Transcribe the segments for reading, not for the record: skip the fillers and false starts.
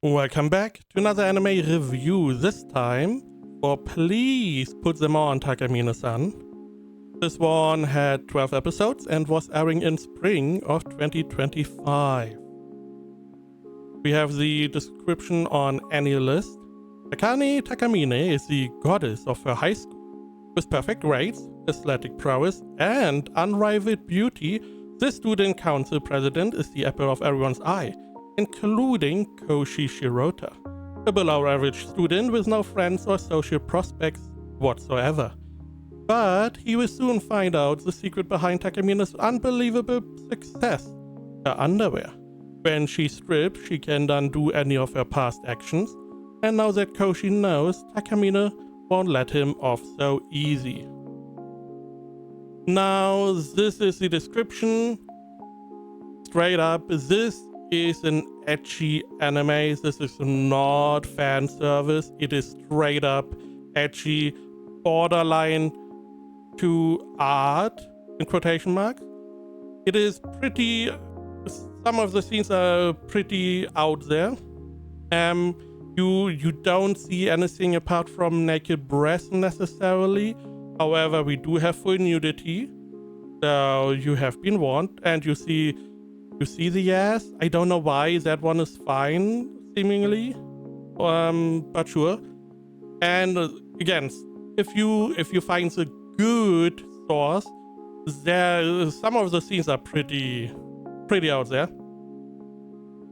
Welcome back to another anime review, this time for Please Put Them On, Takamine-san. This one had 12 episodes and was airing in spring of 2025. We have the description on any list. Akane Takamine is the goddess of her high school. With perfect grades, athletic prowess, and unrivaled beauty, this student council president is the apple of everyone's eye, including Koshi Shirota, a below-average student with no friends or social prospects whatsoever. But he will soon find out the secret behind Takamine's unbelievable success: her underwear. When she strips, she can undo any of her past actions, and now that Koshi knows, Takamine won't let him off so easy. Now, this is the description. Straight up, this is an ecchi anime. This is not fan service. It is straight up ecchi, borderline to art, in quotation marks. It is pretty, some of the scenes are pretty out there. You don't see anything apart from naked breasts necessarily. However, we do have full nudity, so you have been warned, and you see the ass. I don't know why that one is fine, seemingly, but sure. And again, if you find a good source, some of the scenes are pretty out there.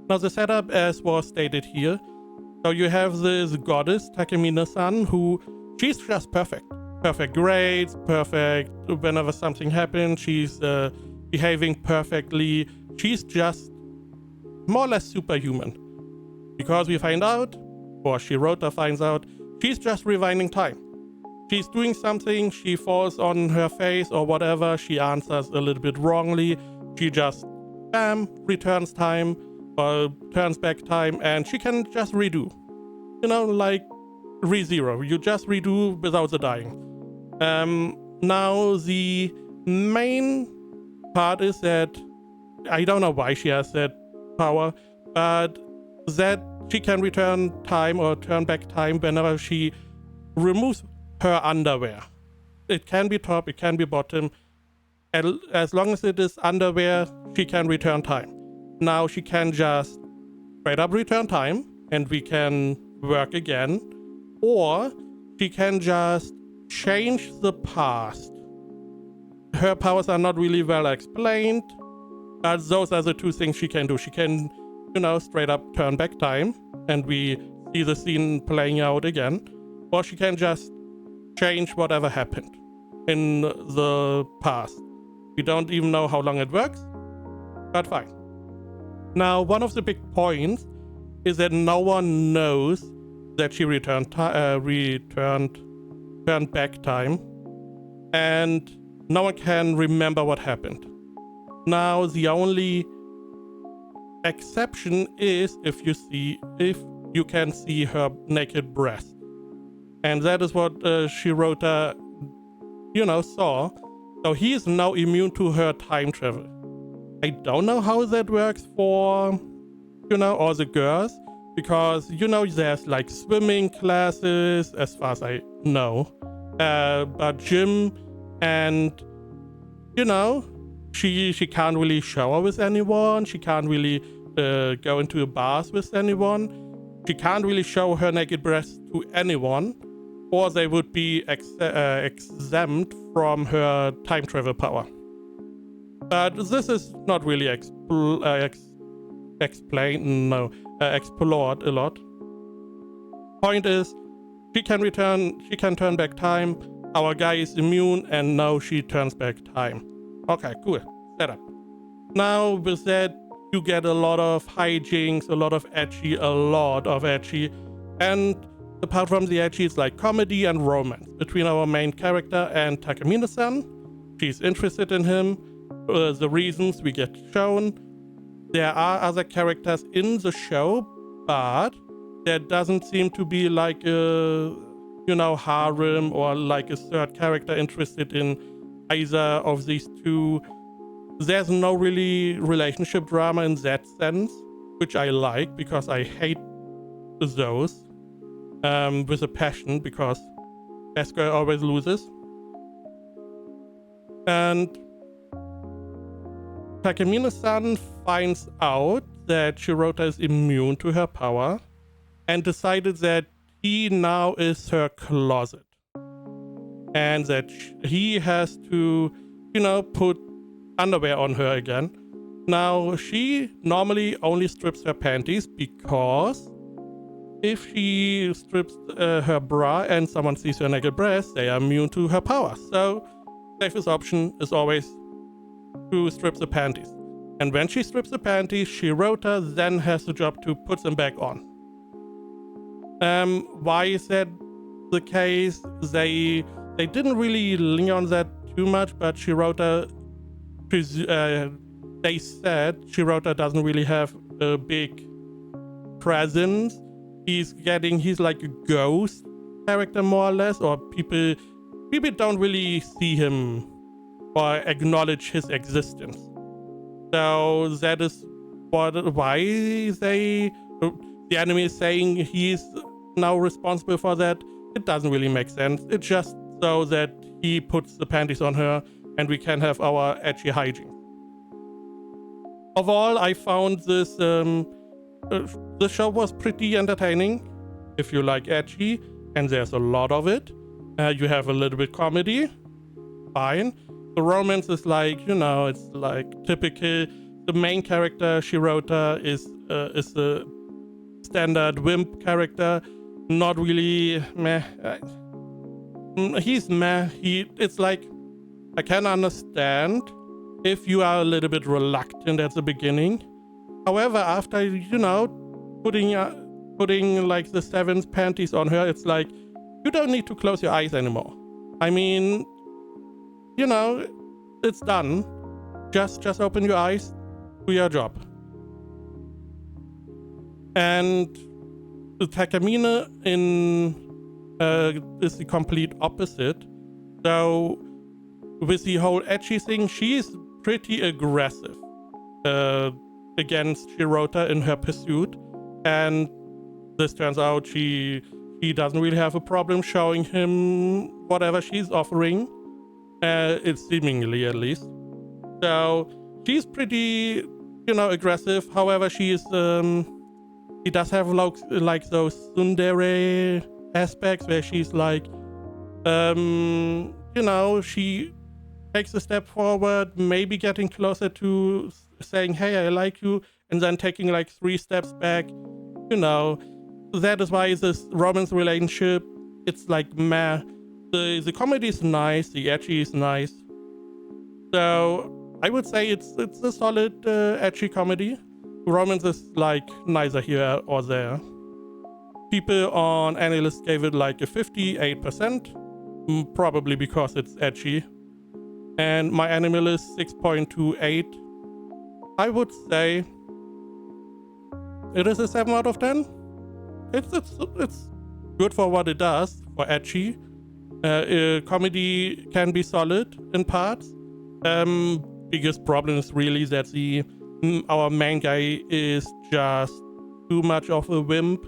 Now the setup, as was stated here, so you have this goddess Takamine-san, who she's just perfect. Perfect grades, perfect whenever something happens. She's behaving perfectly. She's just more or less superhuman. Because we find out, or Shirota finds out, she's just rewinding time. She's doing something, she falls on her face or whatever, she answers a little bit wrongly, she just, bam, returns time, or turns back time, and she can just redo. You know, like re-zero. You just redo without the dying. Now, the main part is that I don't know why she has that power, but that she can return time or turn back time whenever she removes her underwear. It can be top, it can be bottom. As long as it is underwear, she can return time. Now she can just straight up return time and we can work again, or she can just change the past. Her powers are not really well explained, but those are the two things she can do. She can, straight up turn back time and we see the scene playing out again, or she can just change whatever happened in the past. We don't even know how long it works, but fine. Now, one of the big points is that no one knows that she turned back time, and no one can remember what happened. Now, the only exception is if you can see her naked breast, and that is what Shirota, saw. So he is now immune to her time travel. I don't know how that works for, all the girls, because, there's like swimming classes, as far as I know, but gym, and, she can't really shower with anyone, she can't really go into a bath with anyone, she can't really show her naked breasts to anyone, or they would be exempt from her time travel power. But this is not really explored a lot. Point is, she can turn back time, our guy is immune, and now she turns back time. Okay, cool, setup. Now with that, you get a lot of hijinks, a lot of ecchi, and apart from the ecchi, it's like comedy and romance between our main character and Takamine-san. She's interested in him. The reasons we get shown. There are other characters in the show, but there doesn't seem to be like a, harem or like a third character interested in either of these two. There's no really relationship drama in that sense, which I like because I hate those with a passion, because best girl always loses. And Takamine-san finds out that Shirota is immune to her power and decided that he now is her closet. And that he has to, put underwear on her again. Now, she normally only strips her panties because if she strips her bra and someone sees her naked breasts, they are immune to her power. So, safest option is always to strip the panties. And when she strips the panties, Shirota then has the job to put them back on. Why is that the case? They didn't really linger on that too much, but Shirota, they said Shirota doesn't really have a big presence. He's like a ghost character more or less, or people don't really see him or acknowledge his existence. So that is why the anime is saying he's now responsible for that. It doesn't really make sense. It's just so that he puts the panties on her and we can have our ecchi hygiene. Overall, I found this the show was pretty entertaining if you like ecchi, and there's a lot of it. You have a little bit comedy, fine. The romance is like, it's like typical. The main character, Shirota, is the standard wimp character. Not really meh. He's meh. It's like, I can understand if you are a little bit reluctant at the beginning. However, after, putting like the 7th panties on her, it's like, you don't need to close your eyes anymore. I mean, it's done. Just open your eyes, do your job. And Takamine is the complete opposite. So with the whole ecchi thing, she's pretty aggressive against Shirota in her pursuit. And this turns out she doesn't really have a problem showing him whatever she's offering. It's seemingly, at least. So she's pretty, aggressive. However, she does have like those tsundere aspects where she's like, she takes a step forward, maybe getting closer to saying, hey, I like you, and then taking like 3 steps back. That is why this romance relationship, it's like meh. The comedy is nice, the ecchi is nice. So I would say it's a solid ecchi comedy. Romance is like neither here or there. People on Analyst gave it like a 58%, probably because it's ecchi. And my animal is 6.28. I would say it is a 7 out of 10. It's good for what it does for ecchi. Comedy can be solid in parts. Biggest problem is really that our main guy is just too much of a wimp,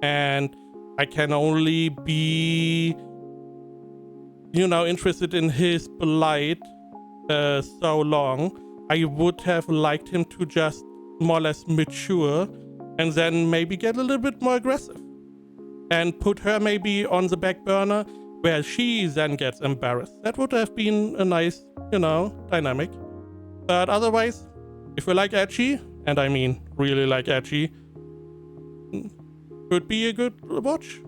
and I can only be, interested in his plight so long. I would have liked him to just more or less mature and then maybe get a little bit more aggressive and put her maybe on the back burner where she then gets embarrassed. That would have been a nice, dynamic. But otherwise, if you like ecchi, and I mean really like ecchi, could be a good watch.